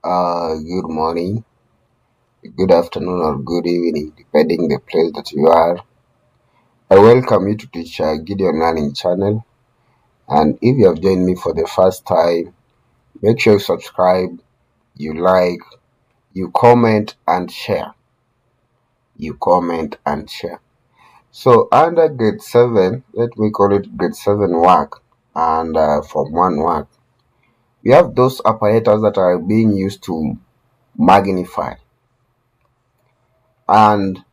Good morning, good afternoon, or good evening, depending the place that you are. I welcome you to Teacher Gideon Learning Channel. And if you have joined me for the first time, make sure you subscribe, you like, you comment and share. You comment and share. So under grade 7, let me call it grade 7 work and Form 1 work, we have those apparatus that are being used to magnify. And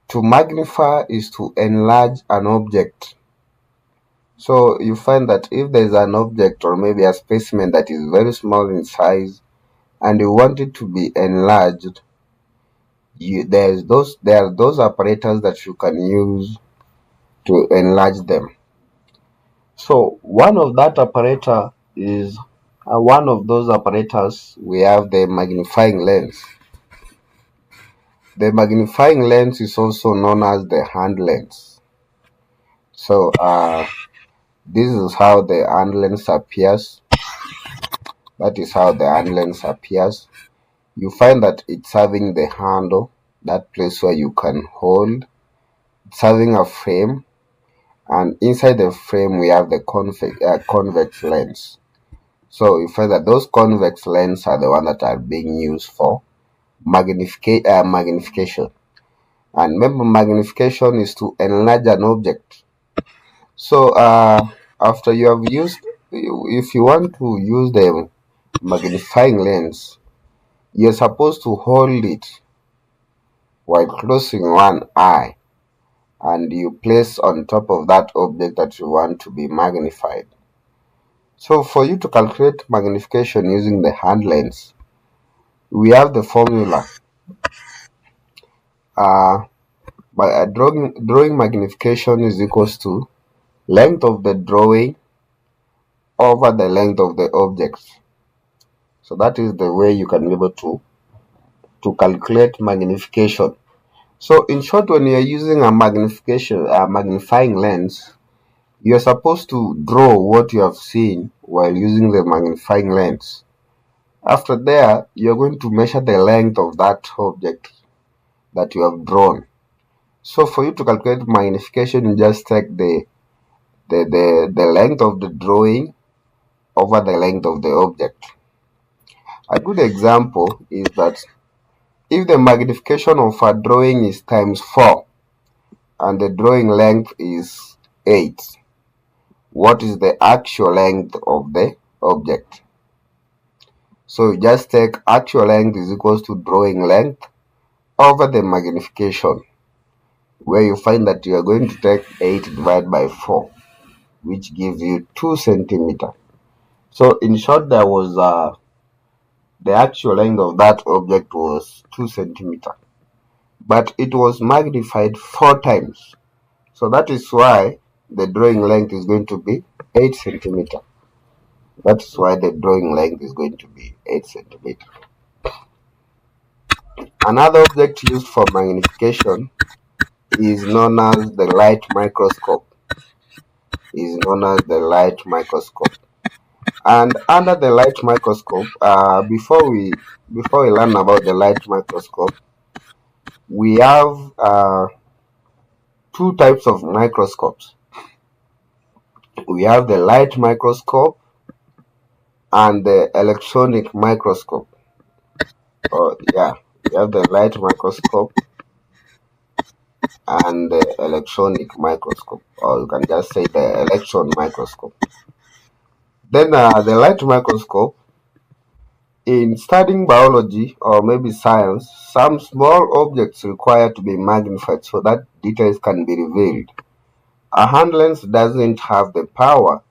to magnify is to enlarge an object. So you find that if there is an object or maybe a specimen that is very small in size and you want it to be enlarged, there are those apparatus that you can use to enlarge them. So one of those apparatus we have the magnifying lens. The magnifying lens is also known as the hand lens. So this is how the hand lens appears. That is how the hand lens appears. You find that it's having the handle, that place where you can hold. It's having a frame, and inside the frame we have the convex lens. So you find that those convex lenses are the ones that are being used for magnification. And remember, magnification is to enlarge an object. So after you have used, if you want to use the magnifying lens, you're supposed to hold it while closing one eye, and you place on top of that object that you want to be magnified. So for you to calculate magnification using the hand lens, we have the formula. Drawing magnification is equals to length of the drawing over the length of the object. So that is the way you can be able to calculate magnification. So in short, when you are using a magnifying lens, you are supposed to draw what you have seen while using the magnifying lens. After there, you are going to measure the length of that object that you have drawn. So for you to calculate magnification, you just take the length of the drawing over the length of the object. A good example is that if the magnification of a drawing is times 4 and the drawing length is 8, what is the actual length of the object? So you just take actual length is equals to drawing length over the magnification, where you find that you are going to take 8 divided by 4, which gives you 2 centimeter. So in short, there was the actual length of that object was 2 centimeter, but it was magnified 4 times. So that is why the drawing length is going to be 8 centimeter. That's why the drawing length is going to be 8 centimeter. Another object used for magnification is known as the light microscope. And under the light microscope, before we learn about the light microscope, we have two types of microscopes. We have the light microscope and the electronic microscope. We have the light microscope and the electronic microscope, or you can just say the electron microscope. Then the light microscope, in studying biology or maybe science, some small objects require to be magnified so that details can be revealed. A hand lens doesn't have the power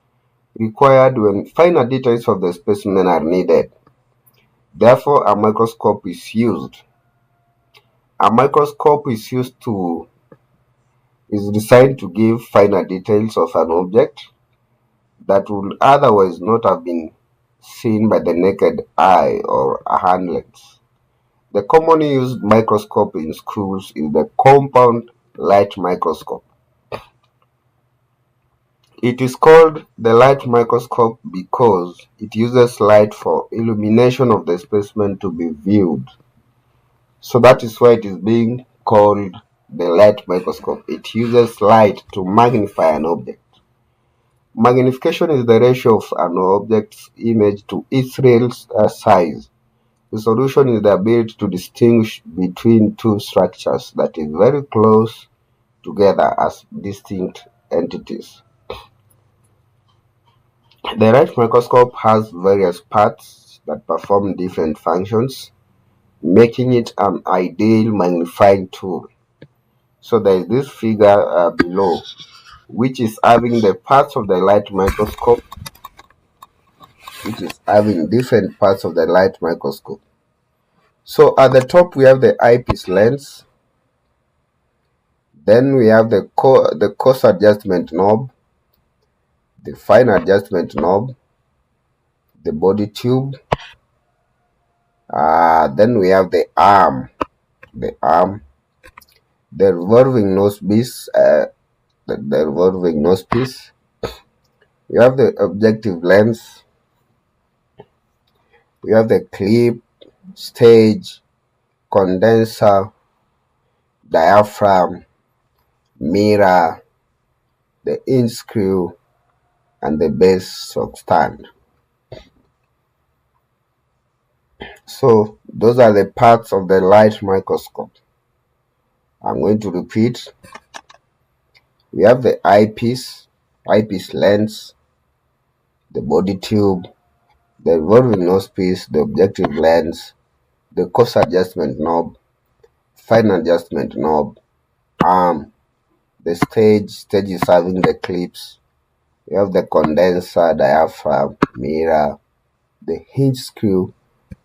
required when finer details of the specimen are needed. Therefore, a microscope is used. A microscope is designed to give finer details of an object that would otherwise not have been seen by the naked eye or a hand lens. The commonly used microscope in schools is the compound light microscope. It is called the light microscope because it uses light for illumination of the specimen to be viewed. So that is why it is being called the light microscope. It uses light to magnify an object. Magnification is the ratio of an object's image to its real size. The solution is the ability to distinguish between two structures that is very close together as distinct entities. The light microscope has various parts that perform different functions, making it an ideal magnifying tool. So there is this figure below, which is having the parts of the light microscope, which is having different parts of the light microscope. So at the top we have the eyepiece lens, then we have the coarse adjustment knob, the fine adjustment knob, the body tube, then we have the arm, the revolving nose piece, the revolving nose piece. We have the objective lens, we have the clip, stage, condenser, diaphragm, mirror, the hinge screw, and the base of stand. So those are the parts of the light microscope. I'm going to repeat. We have the eyepiece lens, the body tube, the revolving nose piece, the objective lens, the coarse adjustment knob, fine adjustment knob, arm, the stage is having the clips. We have the condenser, diaphragm, mirror, the hinge screw,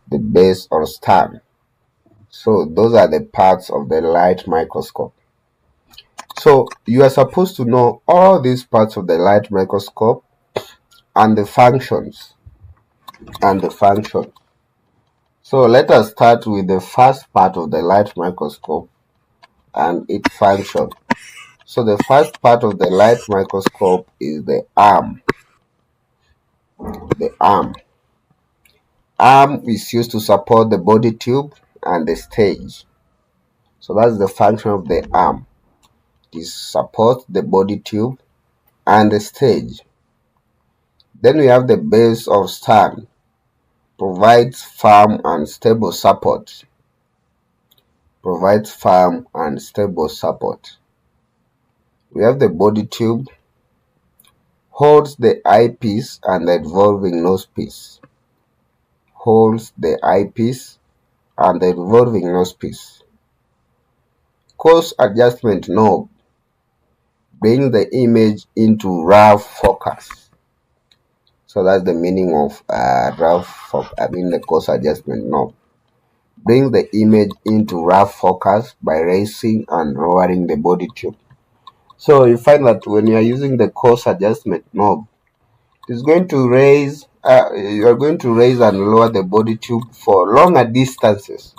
the base or stand. So those are the parts of the light microscope. So you are supposed to know all these parts of the light microscope and the functions. So let us start with the first part of the light microscope and its function. So the first part of the light microscope is the arm. The arm is used to support the body tube and the stage. So that's the function of the arm. It supports the body tube and the stage. Then we have the base of stand, provides firm and stable support. We have the body tube, holds the eyepiece and the revolving nose piece. Coarse adjustment knob, brings the image into rough focus. So that's the meaning of the coarse adjustment knob. Brings the image into rough focus by raising and lowering the body tube. So you find that when you are using the coarse adjustment knob, it's going to raise, you are going to raise and lower the body tube for longer distances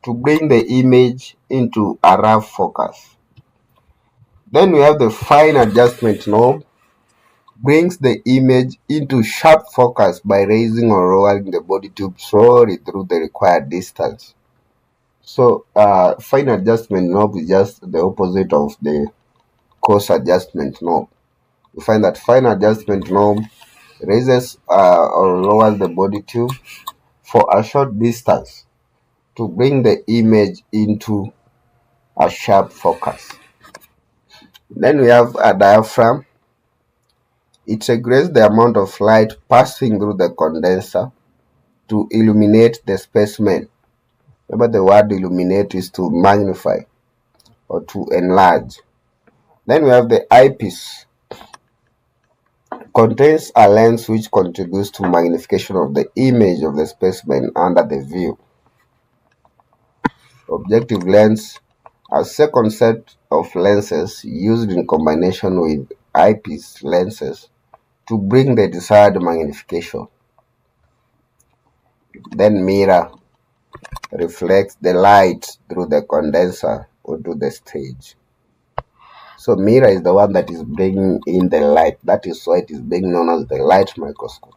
to bring the image into a rough focus. Then we have the fine adjustment knob, brings the image into sharp focus by raising or lowering the body tube slowly through the required distance. So fine adjustment knob is just the opposite of the coarse adjustment knob. You find that fine adjustment knob raises or lowers the body tube for a short distance to bring the image into a sharp focus. Then we have a diaphragm. It regulates the amount of light passing through the condenser to illuminate the specimen. Remember, the word illuminate is to magnify or to enlarge. Then we have the eyepiece. Contains a lens which contributes to magnification of the image of the specimen under the view. Objective lens, a second set of lenses used in combination with eyepiece lenses to bring the desired magnification. Then mirror, reflects the light through the condenser onto the stage. So mirror is the one that is bringing in the light. That is why it is being known as the light microscope.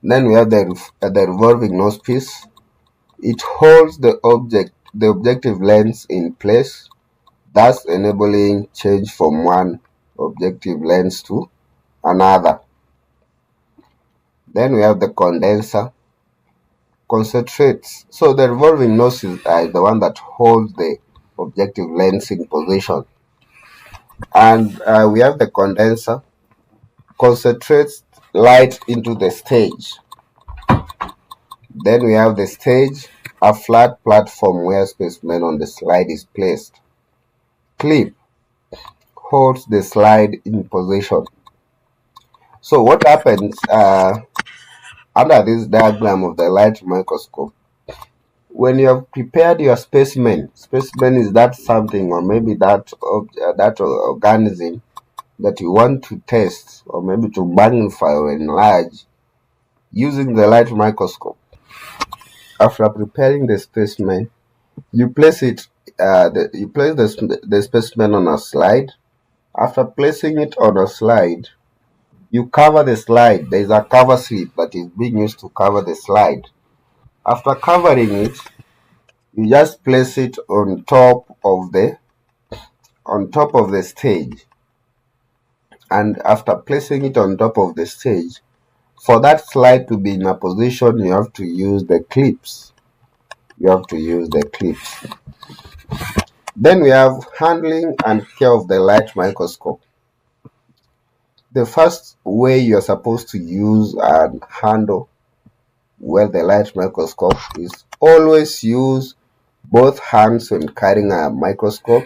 Then we have the revolving nose piece. It holds the objective lens in place, thus enabling change from one objective lens to another. Then we have the condenser. Concentrates. So the revolving nose is the one that holds the objective lens in position. And we have the condenser. Concentrates light into the stage. Then we have the stage, a flat platform where specimen on the slide is placed. Clip holds the slide in position. So what happens under this diagram of the light microscope, when you have prepared your specimen is that something or maybe that organism that you want to test or maybe to magnify or enlarge using the light microscope. After preparing the specimen, you place it you place the specimen on a slide. After placing it on a slide, you cover the slide. There is a cover slip that is being used to cover the slide. After covering it, you just place it on top of the stage. And after placing it on top of the stage, for that slide to be in a position, you have to use the clips. Then we have handling and care of the light microscope. The first way you're supposed to use and handle the light microscope is always use both hands when carrying a microscope.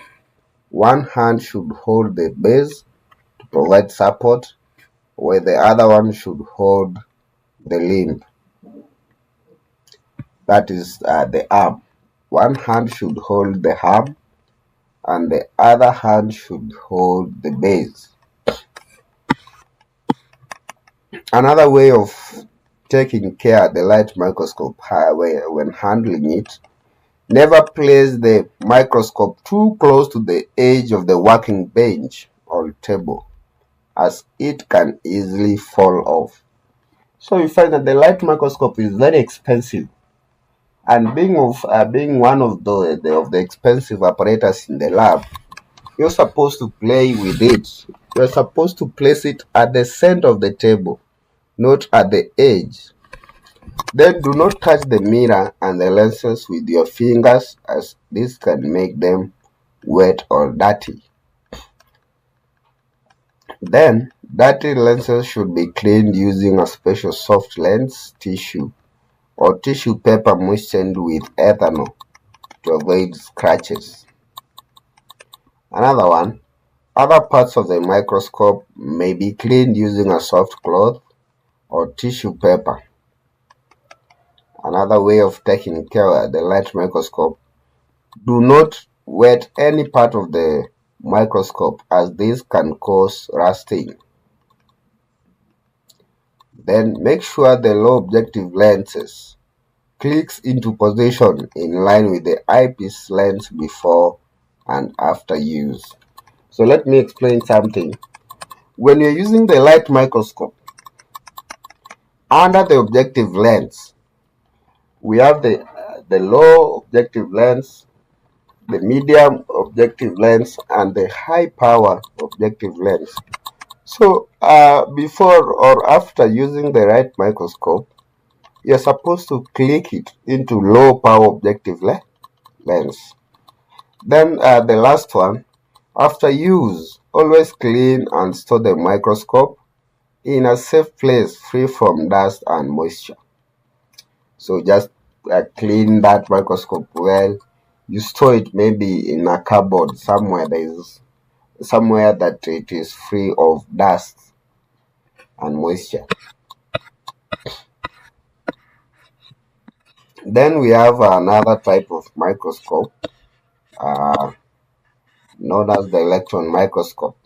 One hand should hold the base to provide support, while the other one should hold the limb. That is the arm. One hand should hold the arm and the other hand should hold the base. Another way of taking care of the light microscope when handling it, never place the microscope too close to the edge of the working bench or table, as it can easily fall off. So you find that the light microscope is very expensive, and being one of the expensive apparatus in the lab, you're supposed to play with it. You're supposed to place it at the center of the table, not at the edge. Then do not touch the mirror and the lenses with your fingers, as this can make them wet or dirty. Then dirty lenses should be cleaned using a special soft lens tissue or tissue paper moistened with ethanol to avoid scratches. Another one, other parts of the microscope may be cleaned using a soft cloth or tissue paper. Another way of taking care of the light microscope, do not wet any part of the microscope, as this can cause rusting. Then make sure the low objective lenses clicks into position in line with the eyepiece lens before and after use. So let me explain something. When you're using the light microscope, under the objective lens, we have the low objective lens, the medium objective lens, and the high power objective lens. So before or after using the right microscope, you're supposed to click it into low power objective lens. Then the last one, after use, always clean and store the microscope in a safe place free from dust and moisture. So just clean that microscope well. You store it maybe in a cupboard somewhere that it is free of dust and moisture. Then we have another type of microscope known as the electron microscope.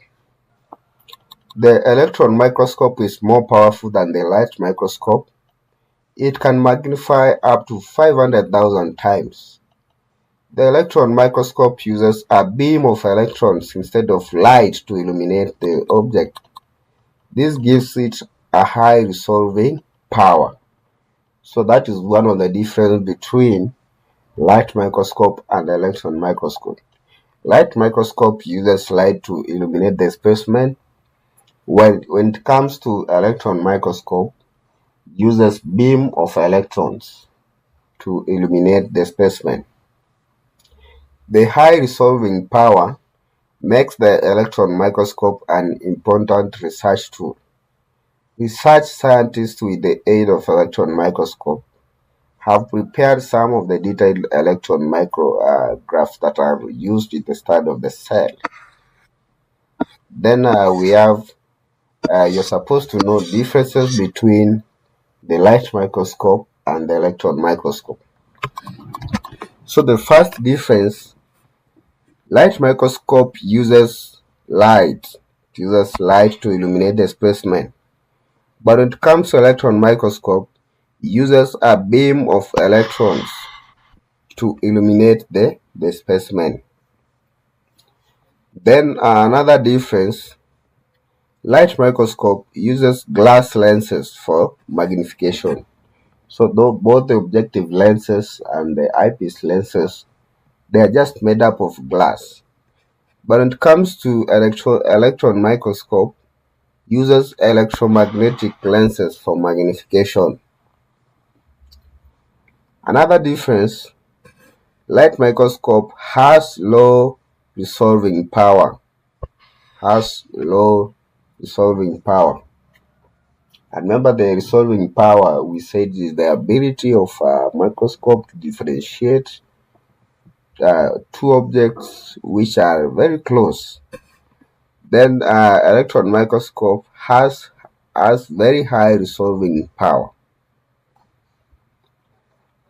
The electron microscope is more powerful than the light microscope. It can magnify up to 500,000 times. The electron microscope uses a beam of electrons instead of light to illuminate the object. This gives it a high resolving power. So that is one of the difference between light microscope and electron microscope. Light microscope uses light to illuminate the specimen. When it comes to electron microscope, uses beam of electrons to illuminate the specimen. The high resolving power makes the electron microscope an important research tool. Research scientists, with the aid of electron microscope, have prepared some of the detailed electron micrographs that are used in the study of the cell. Then we have, you're supposed to know differences between the light microscope and the electron microscope. So the first difference, light microscope uses light to illuminate the specimen. But when it comes to electron microscope, it uses a beam of electrons to illuminate the specimen. Then another difference, light microscope uses glass lenses for magnification. So both the objective lenses and the eyepiece lenses, they are just made up of glass. But when it comes to electron microscope, uses electromagnetic lenses for magnification. Another difference, light microscope has low resolving power. And remember, the resolving power, we said, is the ability of a microscope to differentiate two objects which are very close. Then electron microscope has very high resolving power.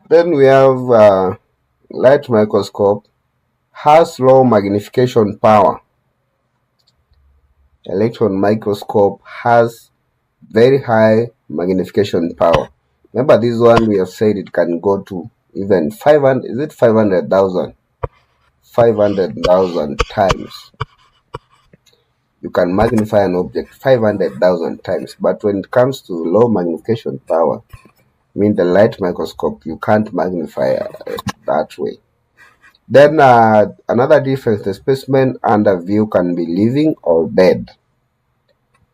Then we have light microscope has low magnification power. Electron microscope has very high magnification power. Remember, this one we have said it can go to even 500, is it 500,000? 500,000 times. You can magnify an object 500,000 times. But when it comes to low magnification power, I mean the light microscope, you can't magnify that way. Then another difference, the specimen under view can be living or dead.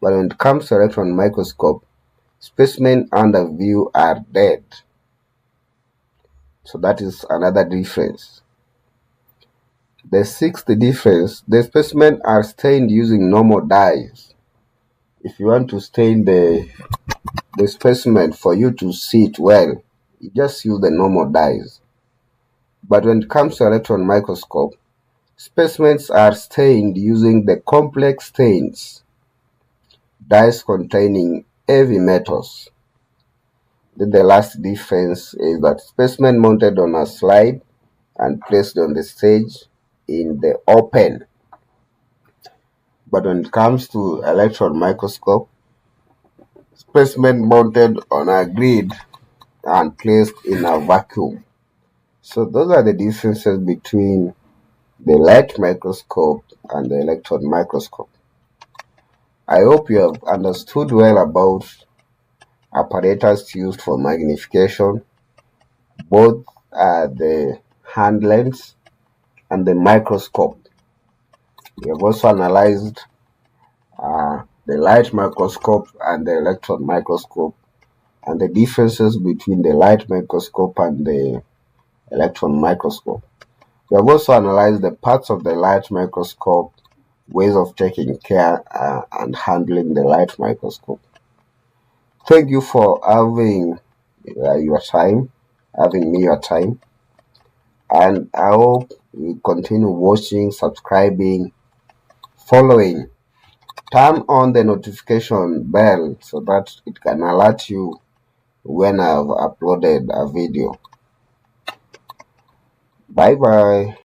But when it comes to electron microscope, specimen under view are dead. So that is another difference. The sixth difference, the specimen are stained using normal dyes. If you want to stain the specimen for you to see it well, you just use the normal dyes. But when it comes to electron microscope, specimens are stained using the complex stains, dyes containing heavy metals. Then the last difference is that specimen mounted on a slide and placed on the stage in the open. But when it comes to electron microscope, specimen mounted on a grid and placed in a vacuum. So those are the differences between the light microscope and the electron microscope. I hope you have understood well about apparatus used for magnification, both the hand lens and the microscope. We have also analyzed the light microscope and the electron microscope and the differences between the light microscope and the electron microscope. We have also analyzed the parts of the light microscope, ways of taking care and handling the light microscope. Thank you for having your time, having me your time. And I hope you continue watching, subscribing, following. Turn on the notification bell so that it can alert you when I've uploaded a video. Bye bye.